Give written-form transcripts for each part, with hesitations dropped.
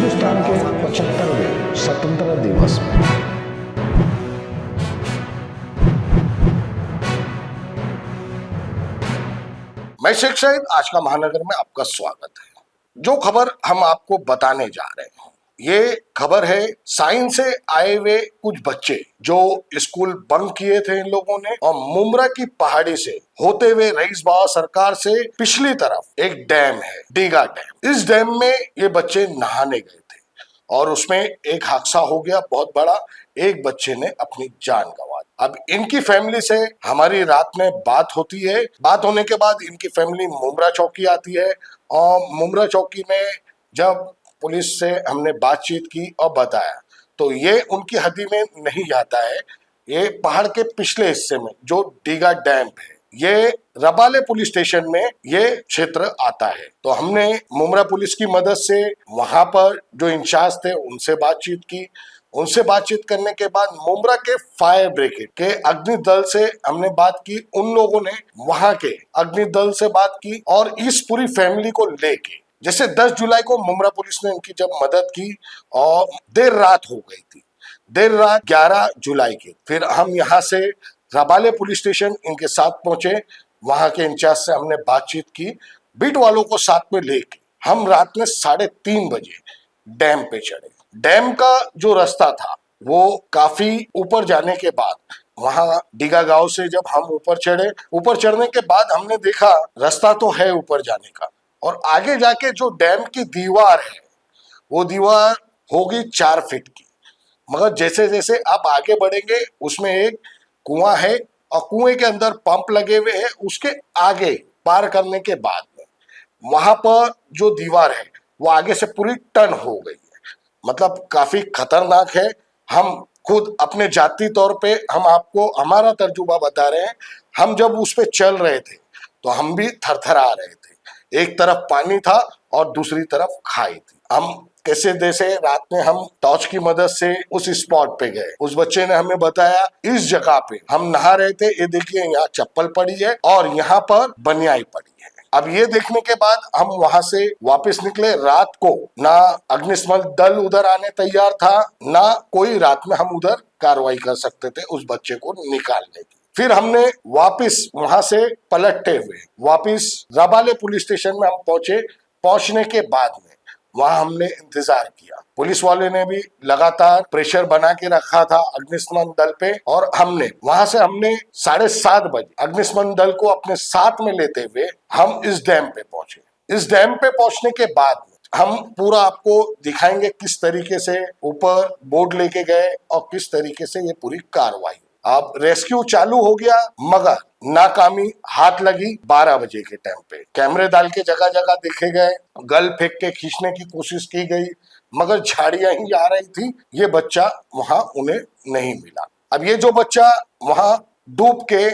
हिंदुस्तान के 75वें स्वतंत्रता दिवस में मैं शेख शाहिद आज का महानगर में आपका स्वागत है। जो खबर हम आपको बताने जा रहे हैं ये खबर है साइन से आए हुए कुछ बच्चे जो स्कूल बंक किए थे इन लोगों ने और मुमरा की पहाड़ी से होते हुए रईस बाबा सरकार से पिछली तरफ एक डैम है डीगा डैम। इस डैम में ये बच्चे नहाने गए थे और उसमें एक हादसा हो गया बहुत बड़ा। एक बच्चे ने अपनी जान गंवा दी। अब इनकी फैमिली से हमारी रात में बात होती है। बात होने के बाद इनकी फैमिली मुमरा चौकी आती है और मुमरा चौकी में जब पुलिस से हमने बातचीत की और बताया तो ये उनकी हदी में नहीं आता है। ये पहाड़ के पिछले हिस्से में जो डीगा डैम है ये रबाले पुलिस स्टेशन में ये क्षेत्र आता है। तो हमने मुमरा पुलिस की मदद से वहां पर जो इंचार्ज थे उनसे बातचीत की। उनसे बातचीत करने के बाद मुमरा के फायर ब्रिगेड के अग्नि दल से हमने बात की। उन लोगों ने वहां के अग्नि दल से बात की और इस पूरी फैमिली को लेके जैसे 10 जुलाई को मुमरा पुलिस ने उनकी जब मदद की और देर रात हो गई थी, देर रात 11 जुलाई की फिर हम यहाँ से रबाले पुलिस स्टेशन इनके साथ पहुंचे। वहां के इंचार्ज से हमने बातचीत की, बीट वालों को साथ में लेके हम रात में 3:30 बजे डैम पे चढ़े। डैम का जो रास्ता था वो काफी ऊपर जाने के बाद वहां डीगा गांव से जब हम ऊपर चढ़े, ऊपर चढ़ने के बाद हमने देखा रास्ता तो है ऊपर जाने का और आगे जाके जो डैम की दीवार है वो दीवार होगी 4 फीट की। मगर जैसे जैसे आप आगे बढ़ेंगे उसमें एक कुआं है और कुएं के अंदर पंप लगे हुए हैं। उसके आगे पार करने के बाद में वहां पर जो दीवार है वो आगे से पूरी टर्न हो गई है। मतलब काफी खतरनाक है। हम खुद अपने जाती तौर पे हम आपको हमारा तर्जुबा बता रहे हैं। हम जब उस पे चल रहे थे तो हम भी थरथरा रहे थे। एक तरफ पानी था और दूसरी तरफ खाई थी। हम कैसे जैसे रात में हम टॉर्च की मदद से उस स्पॉट पे गए। उस बच्चे ने हमें बताया इस जगह पे हम नहा रहे थे, ये देखिए यहाँ चप्पल पड़ी है और यहाँ पर बनियाई पड़ी है। अब ये देखने के बाद हम वहां से वापस निकले। रात को ना अग्निशमन दल उधर आने तैयार था ना कोई रात में हम उधर कार्रवाई कर सकते थे उस बच्चे को निकालने की। फिर हमने वापस वहां से पलटते हुए वापस रबाले पुलिस स्टेशन में हम पहुंचे। पहुंचने के बाद में वहां हमने इंतजार किया। पुलिस वाले ने भी लगातार प्रेशर बना के रखा था अग्निशमन दल पे और हमने वहां से 7:30 बजे अग्निशमन दल को अपने साथ में लेते हुए हम इस डैम पे पहुंचे। इस डैम पे पहुंचने के बाद हम पूरा आपको दिखाएंगे किस तरीके से ऊपर बोर्ड लेके गए और किस तरीके से ये पूरी कार्रवाई। अब रेस्क्यू चालू हो गया मगर नाकामी हाथ लगी 12 बजे के टाइम पे। कैमरे डाल के जगह जगह देखे गए, गल फेंक के खींचने की कोशिश की गई मगर झाड़ियां ही आ रही थी। ये बच्चा वहां उन्हें नहीं मिला। अब ये जो बच्चा वहां डूब के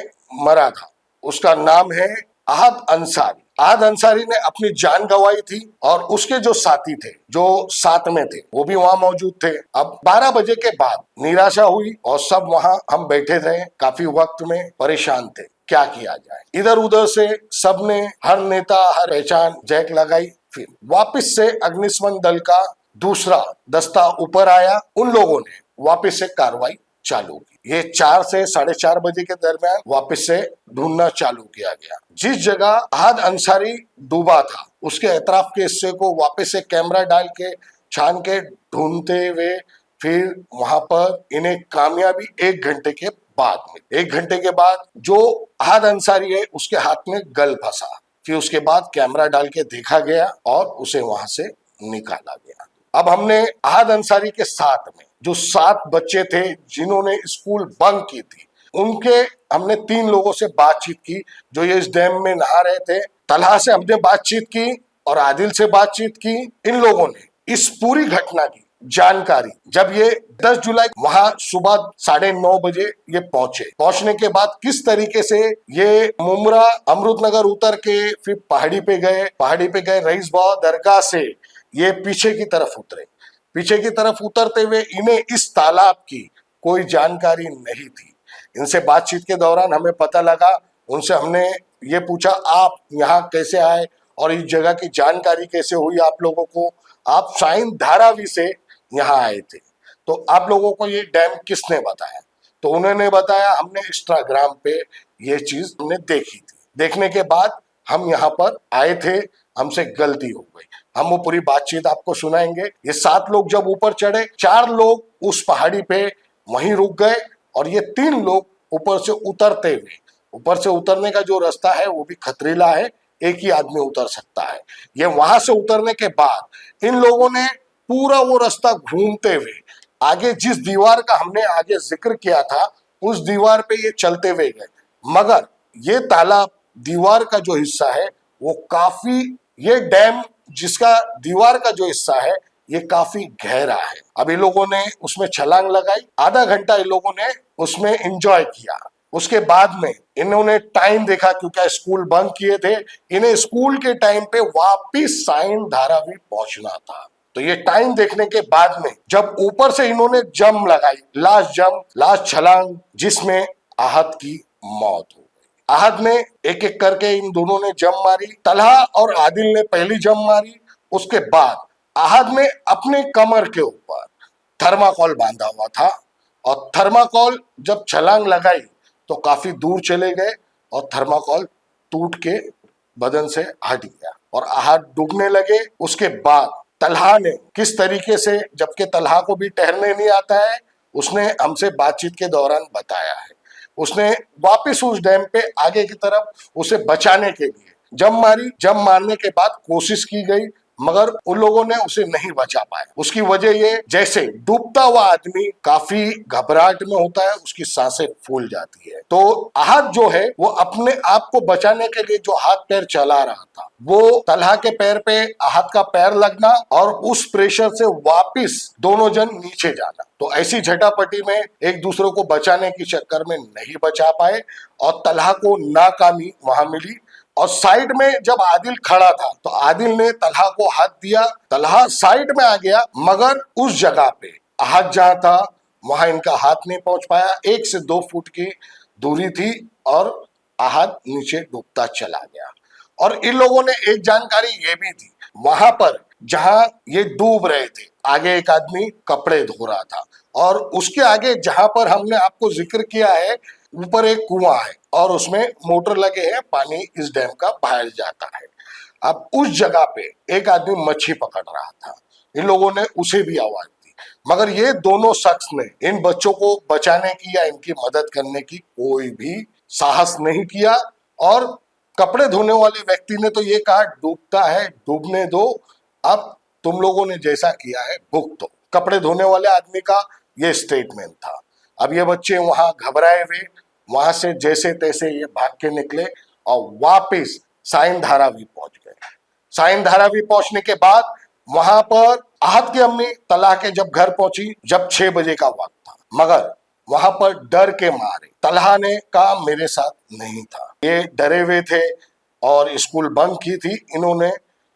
मरा था उसका नाम है आहद अंसारी। आहद अंसारी ने अपनी जान गंवाई थी और उसके जो साथी थे जो साथ में थे वो भी वहां मौजूद थे। अब 12 बजे के बाद निराशा हुई और सब वहां हम बैठे थे, काफी वक्त में परेशान थे क्या किया जाए। इधर उधर से सबने हर नेता हर पहचान जैक लगाई। फिर वापस से अग्निशमन दल का दूसरा दस्ता ऊपर आया। उन लोगों ने वापस से कार्रवाई चालू की। ये 4 से 4:30 बजे के दरमियान वापस से ढूंढना चालू किया गया। जिस जगह आहद अंसारी डूबा था उसके एतराफ के हिस्से को वापस से कैमरा डाल के छान के ढूंढते हुए फिर वहां पर इन्हें कामयाबी 1 घंटे के बाद में 1 घंटे के बाद जो आहद अंसारी है उसके हाथ में गल फंसा। फिर उसके बाद कैमरा डाल के देखा गया और उसे वहां से निकाला गया। अब हमने आहद अंसारी के साथ में जो 7 बच्चे थे जिन्होंने स्कूल बंक की थी उनके हमने 3 लोगों से बातचीत की जो ये इस डैम में नहा रहे थे। तलहा से हमने बातचीत की और आदिल से बातचीत की। इन लोगों ने इस पूरी घटना की जानकारी जब ये 10 जुलाई वहां सुबह 9:30 बजे ये पहुंचे, पहुंचने के बाद किस तरीके से ये मुमरा अमृतनगर उतर के फिर पहाड़ी पे गए रईस बाबा दरगाह से ये पीछे की तरफ उतरे। पीछे की तरफ उतरते हुए इन्हें इस तालाब की कोई जानकारी नहीं थी। इनसे बातचीत के दौरान हमें पता लगा, उनसे हमने ये पूछा आप यहाँ कैसे आए और इस जगह की जानकारी कैसे हुई आप लोगों को? आप साइन धारावी से यहाँ आए थे, तो आप लोगों को ये डैम किसने बताया? तो उन्होंने बताया, हमने इंस्टाग्राम पे ये चीज हमने देखी थी, देखने के बाद हम यहाँ पर आए थे, हमसे गलती हो गई। हम वो पूरी बातचीत आपको सुनाएंगे। ये 7 लोग जब ऊपर चढ़े, 4 लोग उस पहाड़ी पे वहीं रुक गए और ये 3 लोग ऊपर से उतरते हुए, ऊपर से उतरने का जो रास्ता है वो भी खतरीला है, एक ही आदमी उतर सकता है। ये वहां से उतरने के बाद इन लोगों ने पूरा वो रास्ता घूमते हुए आगे जिस दीवार का हमने आगे जिक्र किया था उस दीवार पे ये चलते हुए गए, मगर ये तालाब दीवार का जो हिस्सा है वो काफी, ये डैम जिसका दीवार का जो हिस्सा है ये काफी गहरा है। अब इन लोगों ने उसमें छलांग लगाई, आधा घंटा इन लोगों ने उसमें एंजॉय किया। उसके बाद में इन्होंने टाइम देखा, क्योंकि स्कूल बंद किए थे, इन्हें स्कूल के टाइम पे वापिस साइन धारावी पहुंचना था। तो ये टाइम देखने के बाद में जब ऊपर से इन्होंने जंप लगाई, लास्ट छलांग, जिसमें आहत की मौत हो गई। आहत ने एक एक करके इन दोनों ने जंप मारी, तलहा और आदिल ने पहली जंप मारी। उसके बाद आहत ने अपने कमर के ऊपर थर्माकोल बांधा हुआ था और थर्माकोल जब छलांग लगाई तो काफी दूर चले गए और थर्माकोल टूट के बदन से हट गया और आहत डूबने लगे। उसके बाद तलहा ने किस तरीके से, जबकि तलहा को भी तैरने नहीं आता है, उसने हमसे बातचीत के दौरान बताया है, उसने वापस उस डैम पे आगे की तरफ उसे बचाने के लिए जंप मारी। जंप मारने के बाद कोशिश की गई मगर उन लोगों ने उसे नहीं बचा पाया। उसकी वजह ये, जैसे डूबता हुआ आदमी काफी घबराहट में होता है, उसकी सांसें फूल जाती है। तो आहत जो है वो अपने आप को बचाने के लिए जो हाथ पैर चला रहा था, वो तलहा के पैर पे आहत का पैर लगना और उस प्रेशर से वापिस दोनों जन नीचे जाना। तो ऐसी झटापटी में एक दूसरे को बचाने के चक्कर में नहीं बचा पाए और तलहा को नाकामी वहां मिली। और साइड में जब आदिल खड़ा था तो आदिल ने तलहा को हाथ दिया, तलहा साइड में आ गया, मगर उस जगह पे आहत जहां था वहां इनका हाथ नहीं पहुंच पाया। 1 से 2 फुट की दूरी थी और आहत नीचे डूबता चला गया। और इन लोगों ने एक जानकारी ये भी थी, वहां पर जहां ये डूब रहे थे आगे एक आदमी कपड़े धो रहा था और उसके आगे जहां पर हमने आपको जिक्र किया है ऊपर एक कुआं है और उसमें मोटर लगे हैं, पानी इस डैम का बाहर जाता है। अब उस जगह पे एक आदमी मच्छी पकड़ रहा था, इन लोगों ने उसे भी आवाज दी, मगर ये दोनों शख्स ने इन बच्चों को बचाने की या इनकी मदद करने की कोई भी साहस नहीं किया। और कपड़े धोने वाले व्यक्ति ने तो ये कहा, डूबता है डूबने दो, अब तुम लोगों ने जैसा किया है भुगतो। कपड़े धोने वाले आदमी का ये स्टेटमेंट था। अब ये बच्चे वहां घबराए हुए वहां से जैसे तैसे ये भाग के निकले और वापस साइन धारावी पहुंच गए। साइन धारावी पहुंचने के बाद वहां पर आहत की अम्मी तलहा के जब घर पहुंची, जब 6 बजे का वक्त था, मगर वहां पर डर के मारे तलहा ने कहा मेरे साथ नहीं था। ये डरे हुए थे और स्कूल बंद की थी, इन्होंने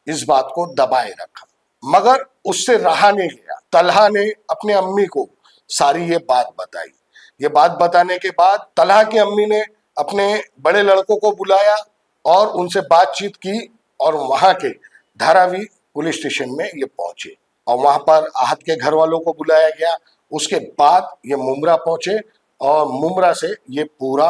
इस बात को दबाए रखा, मगर उससे रहा नहीं गया। तलहा ने अपनी अम्मी को सारी ये बात बताई। ये बात बताने के बाद तलहा की अम्मी ने अपने बड़े लड़कों को बुलाया और उनसे बातचीत की और वहां के धारावी पुलिस स्टेशन में ये पहुंचे और वहां पर आहत के घर वालों को बुलाया गया। उसके बाद ये मुमरा पहुंचे और मुमरा से ये पूरा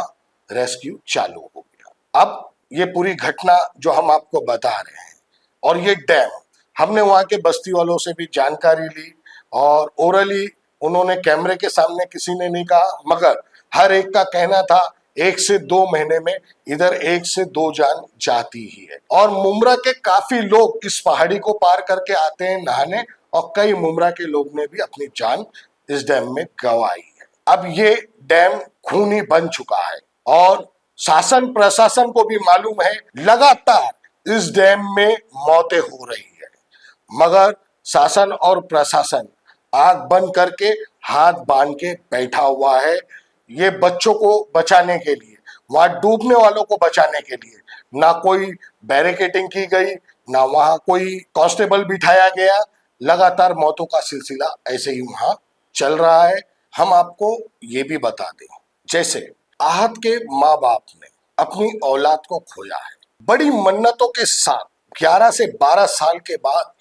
रेस्क्यू चालू हो गया। अब ये पूरी घटना जो हम आपको बता रहे हैं और ये डैम, हमने वहां के बस्ती वालों से भी जानकारी ली और ओरली उन्होंने कैमरे के सामने किसी ने नहीं कहा, मगर हर एक का कहना था 1 से 2 महीने में इधर 1 से 2 जान जाती ही है। और मुमरा के काफी लोग इस पहाड़ी को पार करके आते हैं नहाने और कई मुमरा के लोग ने भी अपनी जान इस डैम में गंवाई है। अब ये डैम खूनी बन चुका है और शासन प्रशासन को भी मालूम है लगातार इस डैम में मौतें हो रही है, मगर शासन और प्रशासन आंख बंद करके हाथ बांध के बैठा हुआ है। ये बच्चों को बचाने के लिए, वहां डूबने वालों को बचाने के लिए ना कोई बैरिकेडिंग की गई, ना वहां कोई कांस्टेबल बिठाया गया। लगातार मौतों का सिलसिला ऐसे ही वहां चल रहा है। हम आपको ये भी बता दें, जैसे आहत के माँ बाप ने अपनी औलाद को खोया है, बड़ी मन्नतों के साथ 11 से 12 साल के बाद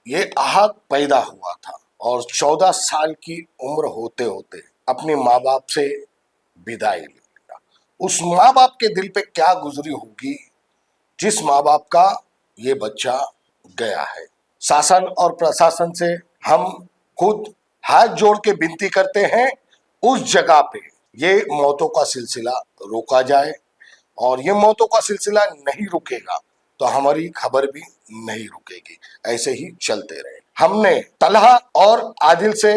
ये आहत पैदा हुआ था और 14 साल की उम्र होते होते अपने माँ बाप से विदाई ले लिया। उस माँ बाप के दिल पे क्या गुजरी होगी जिस माँ बाप का ये बच्चा गया है। शासन और प्रशासन से हम खुद हाथ जोड़ के विनती करते हैं उस जगह पे ये मौतों का सिलसिला रोका जाए, और ये मौतों का सिलसिला नहीं रुकेगा तो हमारी खबर भी नहीं रुकेगी, ऐसे ही चलते रहे। हमने तलहा और आदिल से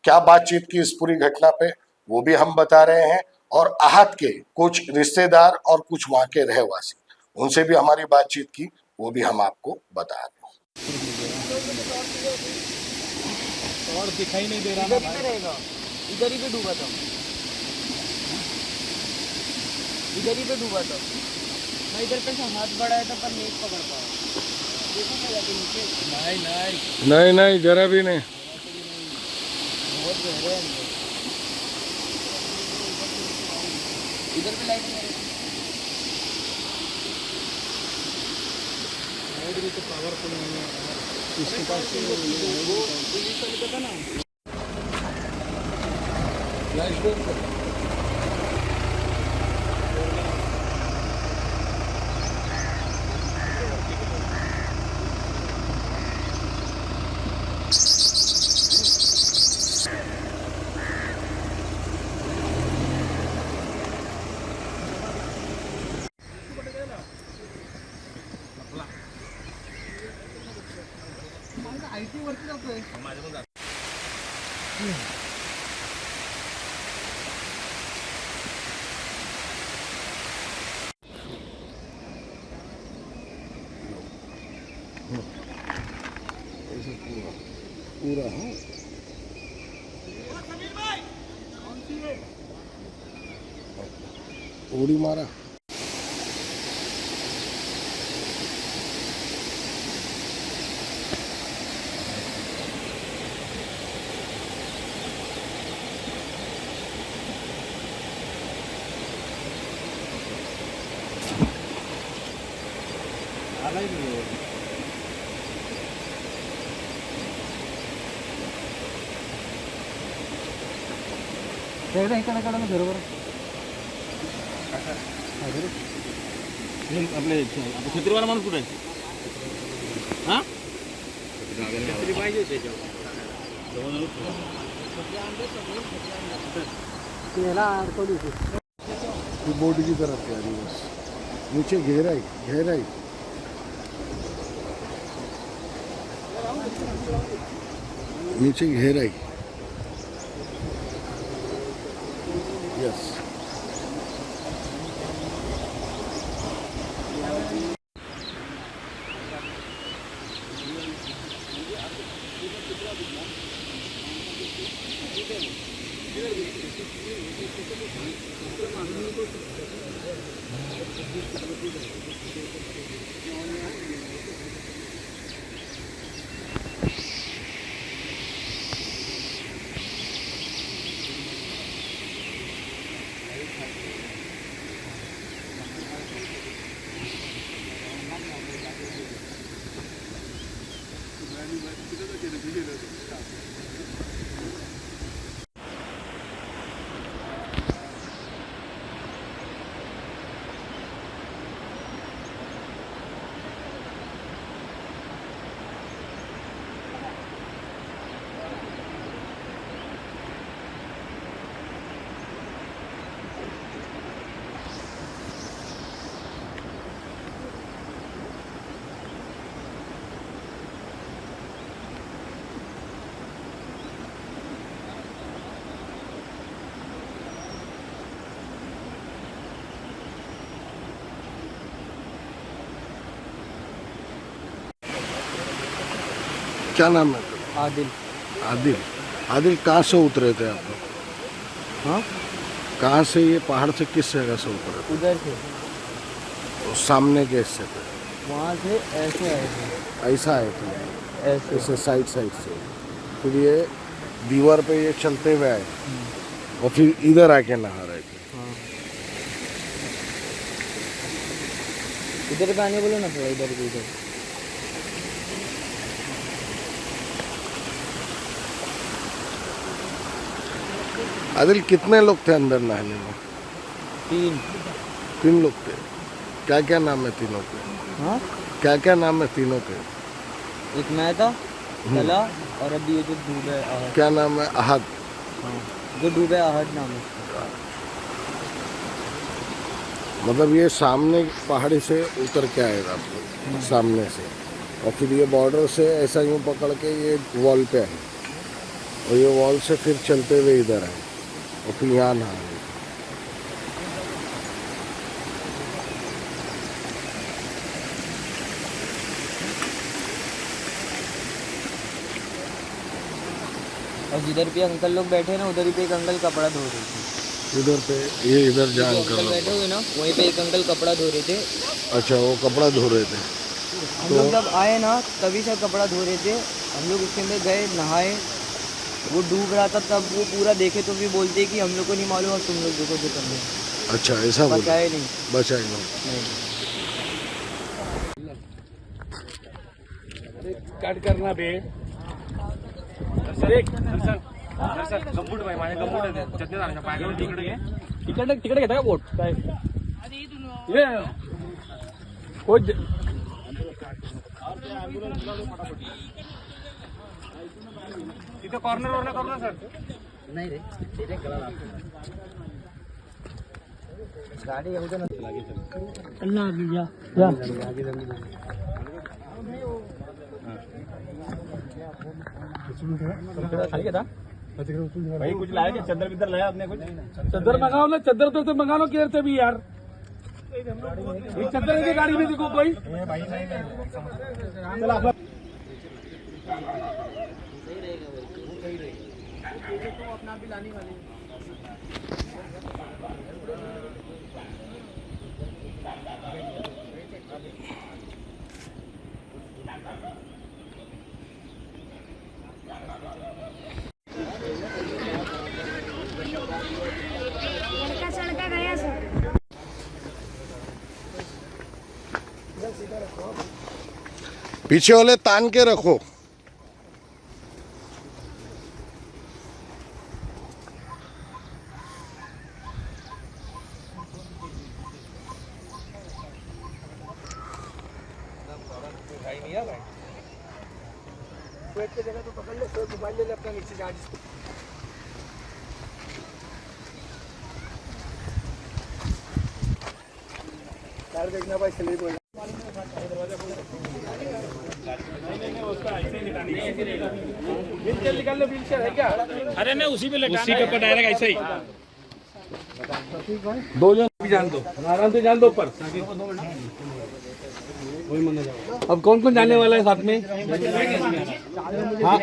क्या बातचीत की इस पूरी घटना पे वो भी हम बता रहे हैं, और आहत के कुछ रिश्तेदार और कुछ वहां के रहवासी उनसे भी हमारी बातचीत की, वो भी हम आपको बता रहे हैं। और दिखाई नहीं दे रहा इधर ही पे रहेगा, इधर ही पे डूबा था, इधर ही पे डूबा था। मैं इधर पे से हाथ बढ़ाया था पर नहीं पकड़ पाया। देखो मैं जाके नीचे। नहीं नहीं जरा भी नहीं। बहुत गहरे है अंदर। इधर पे लाइट नहीं तो पावरफुल नहीं है इसके पास वो पुलिस वाले का था ना। आयटी वरती जातोय पूरा है उड़ी मारा। एकदा इकडे काढा ना बरोबर. आपले छत्रीवाला माणूस कुठे आहे? हा छत्री पाहिजे त्याच्यावर. त्याला अडकवली होती. ये बोर्ड की तरफ जा रही है बस, नीचे गहराई गहराई। नीचे गहराई। यस क्या नाम है? आदिल. आदिल। आदिल कहाँ से उतरे थे आप लोग? हाँ कहाँ से, ये पहाड़ से किस जगह से उतरे थे? उधर से तो सामने कैसे थे? वहाँ से ऐसे आए थे. ऐसा आए थे, ऐसे ऐसे साइड साइड से, फिर ये दीवार पे ये चलते हुए आए और फिर इधर आके नहा रहे थे। हाँ. इधर पे आने बोलो ना थोड़ा, इधर पे इधर. आदिल कितने लोग थे अंदर नहाने में? 3 लोग थे। क्या क्या नाम है तीनों के? हाँ, क्या क्या नाम है तीनों के? एक मैं था, तला, और अभी ये जो डूबे आहट। क्या नाम है? अहद। हाँ, जो डूबे आहट नाम है उसका। मतलब ये सामने पहाड़ी से उतर के आएगा आप लोग सामने से, और फिर ये बॉर्डर से ऐसा यूँ पकड़ के ये वॉल पे आए, और ये वॉल से फिर चलते हुए इधर आए, और फिर यहाँ नहा आए। और जिधर भी अंकल लोग बैठे ना, उधर ही पे एक अंकल कपड़ा धो रहे थे। इधर पे ये इधर जो जान अंकल कर। बैठे हुए ना, वहीं पे एक अंकल कपड़ा धो रहे थे। अच्छा, वो कपड़ा धो रहे थे। हम लोग जब आए ना, तभी से कपड़ा धो रहे थे। हम लोग उसके अंदर गए, नहाए, वो डूब रहा था, तब वो पूरा देखे तो भी बोलते कि हम लोग को नहीं मालूम और तुम लोग देखो जो करना है। अच्छा, ऐसा बोला। बचाए नहीं। बचाए नहीं। कट करना बे सर, एक सर गंबूट भाई माझ्या गंबूट आहे चटणी झाडाच्या पायावर तिकडे तिकडे घेता का बोट काय ये कोच तिथे कॉर्नर वर करू ना सर. नाही रे, गाडी येऊ दे ना. खाली घेता भाई कुछ लाया क्या? चद्दर बिद्दर लाया आपने? कुछ चद्दर मंगाओ ना, चद्दर तो मंगा लो केयर से भी यार. एक चद्दर है गाड़ी में, देखो भाई चल आप अपना भी लाने वाले. सड़का गया सर. पीछे वाले तान के रखो। निकाल लो, व्हीलचेयर है क्या? अरे नहीं, उसी पे लगा, उसी के ऊपर डायरेक्ट ऐसे ही दो जन भी जान दो, आराम से जान दो ऊपर. अब कौन कौन जाने वाला है साथ में? हाँ,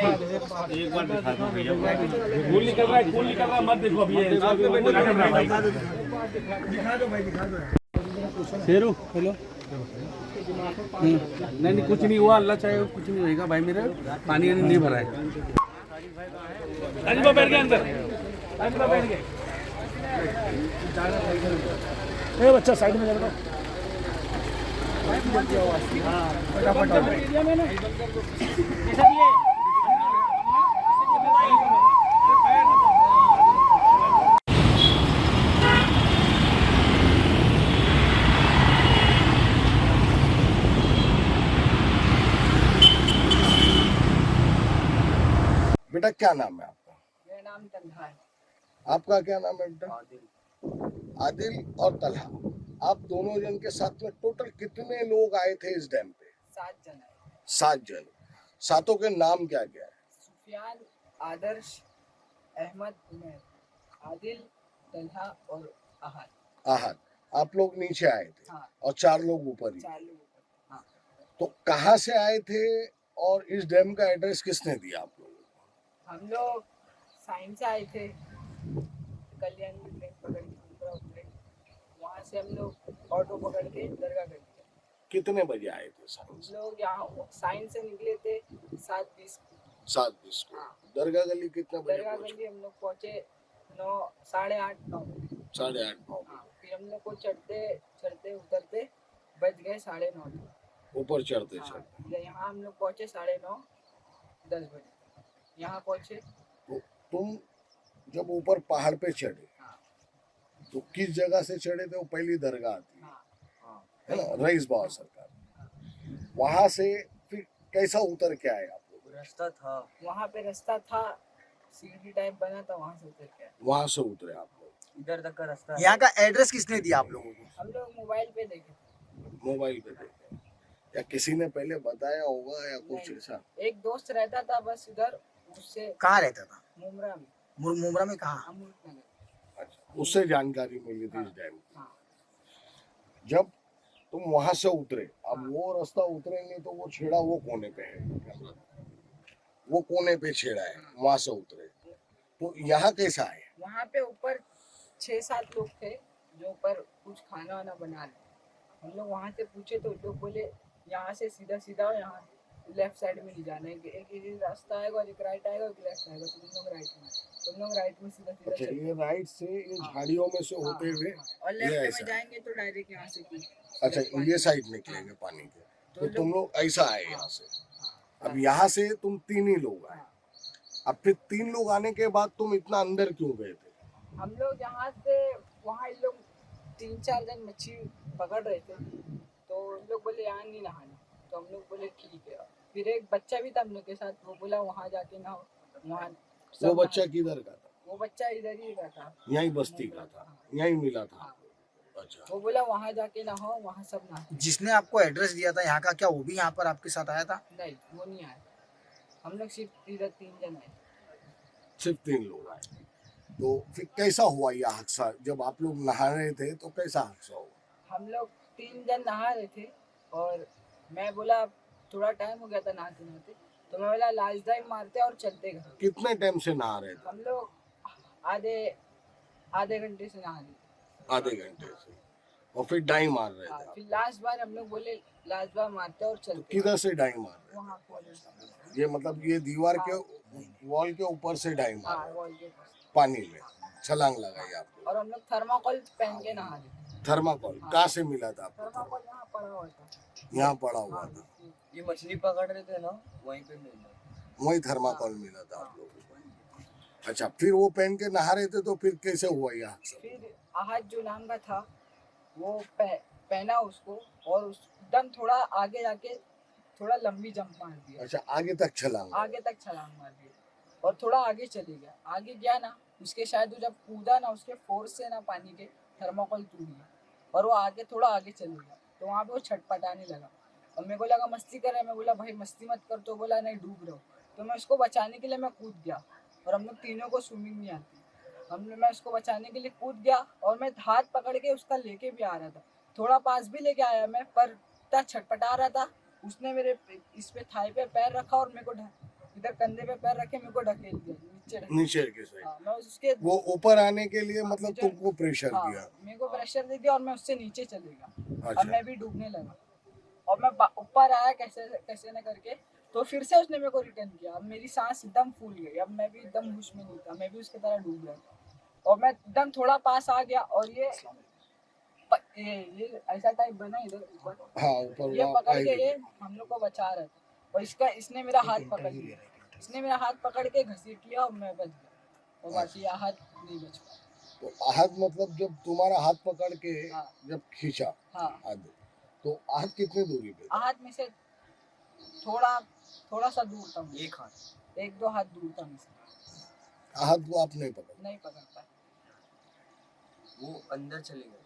एक बार दिखा दो भैया. खून निकल रहा है, खून निकल रहा है, मत देखो अभी ये. शेरू हेलो. नहीं कुछ नहीं हुआ, अल्लाह चाहे कुछ नहीं होएगा भाई. मेरे पानी नहीं भरा है. बैठ गए अंदर, बैठ गए. ए बच्चा साइड में जा. बेटा क्या नाम है आपका? मेरा नाम तन्हा है. आपका क्या नाम है बेटा? आदिल और तलहा। आप दोनों जन के साथ में टोटल कितने लोग आए थे इस डैम पे? 7 जन है. 7 जन। सातों के नाम क्या क्या है? सुफियान, आदर्श, अहमद, उमर, आदिल, तलहा और अहद. आहद। आप लोग नीचे आए थे। हाँ. और 4 लोग ऊपर ही। 4 लोग. हाँ. तो कहाँ से आए थे और इस डैम का एड्रेस किसने दिया आप लोगों को? हम लोग साइन से आए थे, कल्याण में ट्रेन पकड़ के उतरे. वहाँ से हम लोग ऑटो पकड़ के दरगाह गए. कितने बजे आए थे साइन हम से? लोग यहाँ साइन से निकले थे 7:20 को. 7:20 को। दरगाह गली कितने बजे दरगाह पहुंचे? गली हम लोग पहुँचे 8:30 9. 8:30 हाँ, फिर हम लोग को चढ़ते उतरते बज गए 9:30. ऊपर चढ़ते चढ़ते। यहाँ हम लोग पहुँचे 9:30 10 बजे. यहाँ पहुँचे. तुम जब ऊपर पहाड़ पे चढ़े तो किस जगह से चढ़े थे? वो पहली दरगाह आती है ना, रईस बाबा सरकार। वहां से फिर कैसा उतर के आए आप लोग? रास्ता था वहाँ पे, रास्ता था, सीढ़ी टाइप बना था, वहाँ से उतर के वहां से उतरे आप लोग? इधर तक का रास्ता है। यहाँ का एड्रेस किसने दिया आप लोगों को? हम लोग मोबाइल पे देखे, मोबाइल पे देखे या किसी ने पहले बताया होगा या कुछ नहीं। ऐसा? एक दोस्त रहता था बस उधर, उससे कहाँ रहता था? मुमरा में, मुमरा में कहाँ? अमृत नगर। अच्छा, उससे जानकारी मिली थी इस डैम की। हाँ। जब तुम वहां से उतरे, अब वो रास्ता उतरेंगे तो वो छेड़ा वो कोने पे है, वो कोने पे छेड़ा है, वहां से उतरे तो यहाँ कैसा है? वहाँ पे ऊपर 6-7 लोग थे जो ऊपर कुछ खाना वाना बना रहे। हम लोग वहाँ से पूछे तो लोग बोले यहाँ से सीधा सीधा यहाँ लेफ्ट साइड में नहीं जाना है, एक रास्ता आएगा और एक राइट आएगा, एक लेफ्ट आएगा, तो तुम लोग राइट में सीधा सीधा अच्छा, चलो। ये राइट से ये झाड़ियों में से होते हुए और ये लेफ्ट में ऐसा? जाएंगे तो डायरेक्ट यहाँ से कुछ अच्छा, ये साइड निकलेंगे पानी के, तो तुम लोग ऐसा आए यहाँ से। अब यहाँ से तुम 3 ही लोग आए, अब फिर 3 लोग आने के बाद तुम इतना अंदर क्यों गए थे? हम लोग यहाँ से वहाँ इन लोग 3-4 जन मच्छी पकड़ रहे थे, तो उन लोग बोले यहाँ नहीं नहाना, तो हम लोग बोले ठीक है। फिर एक बच्चा भी था हम लोग के साथ, वो बोला वहाँ जाके नहाओ, वहाँ वो बच्चा किधर का था? वो बच्चा इधर ही का था, यहीं बस्ती का था, यहीं मिला था? अच्छा, वो बोला वहाँ जाके नहाओ, वहाँ सब नहा। जिसने आपको एड्रेस दिया था यहाँ का, क्या वो भी यहाँ पर आपके साथ आया था? नहीं, वो नहीं आया, हम लोग सिर्फ इधर 3 जन आए। सिर्फ 3 लोग आए। तो फिर कैसा हुआ यह हादसा? जब आप लोग नहा रहे थे तो कैसा हादसा हुआ? हम लोग 3 जन नहा रहे थे और मैं बोला थोड़ा टाइम हो गया था नहाते नहाते, तो मैं बोला लास्ट डाइव मारते और चलते घर। कितने टाइम से नहा रहे थे? हम लोग आधे घंटे से नहा रहे थे। आधे घंटे से, और फिर डाई मार रहे थे? फिर लास्ट बार हम लोग बोले लास्ट बार मारते और तो चलते। किधर से डाई मार रहे वहाँ पर थे? ये मतलब ये दीवार के वॉल के ऊपर से डाई मार हाँ, रहे थे? वॉल के पास। पानी में छलांग लगाई आपको? और हम लोग थर्माकोल पहन के नहा रहे थे। थर्माकोल कहाँ से मिला था आपको? थर्माकोल यहाँ पड़ा हुआ था। यहाँ पड़ा हुआ था, ये मछली पकड़ रहे थे ना, वहीं पे मिल गया। वही थर्माकोल मिला था आप लोगों को? अच्छा, फिर वो पहन के नहा रहे थे तो फिर कैसे हुआ यह हादसा? फिर आहद जो नाम का था वो पहना उसको, और उस एकदम थोड़ा आगे जाके थोड़ा लंबी जंप मार दिया, अच्छा, आगे तक छलांग? आगे तक छलांग मार दिया और थोड़ा आगे चले गया। आगे गया ना, उसके शायद वो जब कूदा ना, उसके फोर्स से ना पानी के थर्माकोल टूट गया और वो आगे थोड़ा आगे चले गया, तो वहाँ पे वो छटपटाने लगा और मेरे को लगा मस्ती कर रहा है। मैं बोला भाई मस्ती मत कर, तो बोला नहीं डूब रहा हूँ। तो मैं उसको बचाने के लिए मैं कूद गया, और हम लोग तीनों को स्विमिंग नहीं आती, मैं उसको बचाने के लिए कूद गया और मैं हाथ पकड़ के उसका लेके भी आ रहा था, थोड़ा पास भी लेके आया मैं, पर इतना छटपटा रहा था। उसने मेरे इस पे थाई पे पैर रखा और मेरे को इधर कंधे पे पैर रखे, मेरे को ढकेल दिया नीचे के साइड? हाँ, मैं उसके वो ऊपर आने के लिए मतलब मुझे- तुमको प्रेशर हाँ, दिया? मेरे को प्रेशर दे दिया और मैं उससे नीचे चले गया। अच्छा। अब मैं भी डूबने लगा और मैं ऊपर आया कैसे कैसे न करके, तो फिर से उसने मेरे को रिटर्न किया। अब मेरी सांस एकदम फूल गई, अब मैं भी एकदम होश में नहीं था, मैं भी उसके तरह डूब रहा था और मैं एकदम थोड़ा पास आ गया और ये ऐसा टाइप बना इधर ऊपर, हाँ, ऊपर ये वहाँ पकड़ के पाएगी। ये हम लोग को बचा रहा था और इसने मेरा हाथ पकड़ लिया, इसने मेरा हाथ पकड़ के घसीट लिया और मैं बच गया और बाकी हाथ नहीं बच पाया। तो आहत मतलब जब तुम्हारा हाथ पकड़ के हाँ। जब खींचा हाँ, आगे, तो आहत कितनी दूरी पे था? हाथ में से थोड़ा सा दूर था, एक दो हाथ दूर था मुझसे, आहत को आप नहीं पकड़? नहीं पकड़ पाया, वो अंदर चले गए।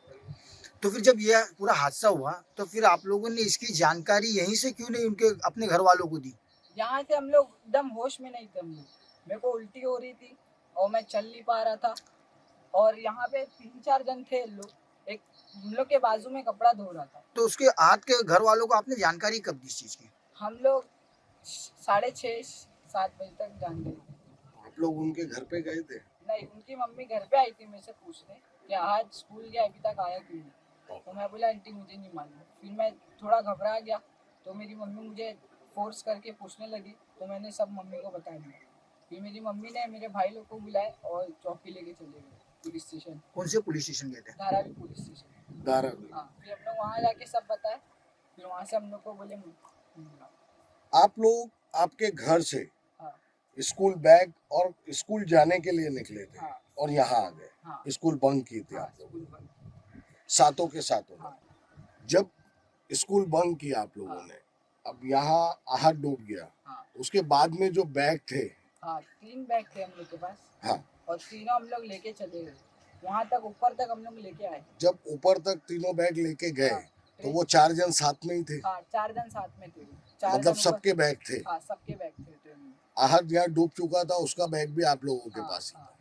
तो फिर जब यह पूरा हादसा हुआ तो फिर आप लोगों ने इसकी जानकारी यहीं से क्यों नहीं उनके अपने घर वालों को दी? यहाँ से हम लोग एकदम होश में नहीं थे हम लोग, मेरे को उल्टी हो रही थी और मैं चल नहीं पा रहा था और यहाँ पे 3-4 जन थे लोग, एक हम लोग के बाजू में कपड़ा धो रहा था। तो उसके हाथ के घर वालों को आपने जानकारी कब दी इस चीज की? हम लोग 6:30-7 बजे तक जान गए। आप लोग उनके घर पे गए थे? नहीं, उनकी मम्मी घर पे आई थी मेरे से पूछने कि आज स्कूल गया अभी तक आया क्यों नहीं, तो मैं बोला आंटी मुझे नहीं मालूम। फिर मैं थोड़ा घबरा गया तो मेरी मम्मी मुझे फोर्स करके पूछने लगी, तो मैंने सब मम्मी को बता दिया। फिर मेरी मम्मी ने मेरे भाई लोग को बुलाए और चौकी लेके चले गए पुलिस स्टेशन। कौन से पुलिस स्टेशन गए थे? Dharavi police station. धारावी। हाँ, फिर हम लोग वहाँ जाके सब बताए, फिर वहाँ से हम लोग को बोले आप लोग आपके घर से हाँ स्कूल बैग और स्कूल जाने के लिए निकले थे हाँ। और यहाँ आ गए, हाँ। स्कूल बंक की थी हाँ, आप लोग स्कूल बंद। सातों के सातों ने। हाँ। जब स्कूल बंक किया आप लोगों हाँ। ने, अब यहाँ आहट डूब गया, हाँ। उसके बाद में जो बैग थे, हाँ 3 बैग थे हम लोग के पास हाँ, और तीनों हम लोग लेके चले गए वहाँ तक, ऊपर तक हम लोग लेके आए। जब ऊपर तक तीनों बैग लेके गए हाँ। तो वो 4 जन साथ में ही थे, हाँ 4 जन साथ में थे, 4 मतलब जन सबके बैग थे। हाँ सबके बैग थे ट्रेन में। आहट यहाँ डूब चुका था, उसका बैग भी आप लोगों के हाँ, पास ही हाँ। था।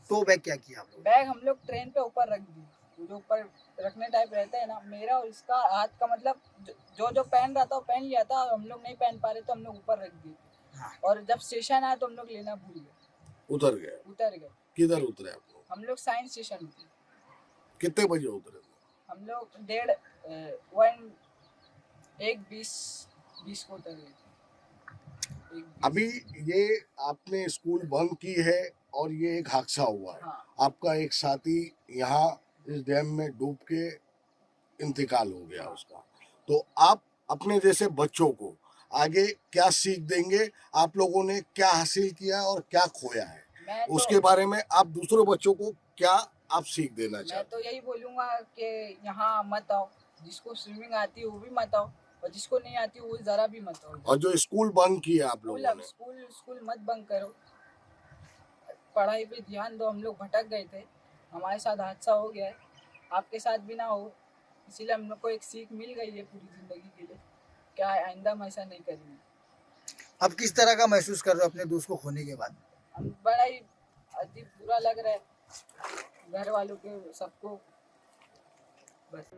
तो बैग क्या किया आप लोग? बैग हम लोग ट्रेन पे ऊपर रख दिए, वो जो ऊपर रखने टाइप रहते हैं ना, मेरा और इसका हाथ का मतलब जो पहन रहा था वो पहन लिया था, हम लोग नहीं पहन पा रहे तो हम लोग ऊपर रख दिए। हाँ। और जब स्टेशन आया तो हम लोग लेना भूल गए, उतर गए। उतर गए। किधर उतरे आप लोग? हम लोग साइंस स्टेशन उतरे। कितने बजे उतरे थे? हम लोग 1:20 को उतर गए थे। 1:20। अभी ये आपने स्कूल बंक की है और ये एक हादसा हुआ है। हाँ। आपका एक साथी यहाँ इस डैम में डूब के इंतकाल हो गया उसका, तो आप अपने जैसे बच्चों को आगे क्या सीख देंगे? आप लोगों ने क्या हासिल किया और क्या खोया है, मैं तो उसके बारे में आप दूसरे बच्चों को क्या आप सीख देना मैं चाहते तो यही बोलूँगा कि यहाँ मत आओ, जिसको स्विमिंग आती है वो भी मत आओ और जिसको नहीं आती वो ज़रा भी मत आओ। और जो स्कूल बंक किया आप लोगों ने, स्कूल मत बंक करो, पढ़ाई पे ध्यान दो। हम लोग भटक गए थे, हमारे साथ हादसा हो गया है, आपके साथ भी ना हो, इसीलिए हम लोग को एक सीख मिल गई है पूरी ज़िंदगी के लिए, क्या आइंदा हम ऐसा नहीं करेंगे। अब किस तरह का महसूस कर रहे हो अपने दोस्त को खोने के बाद? हम बड़ा ही अति बुरा लग रहा है घर वालों के, सबको, बस।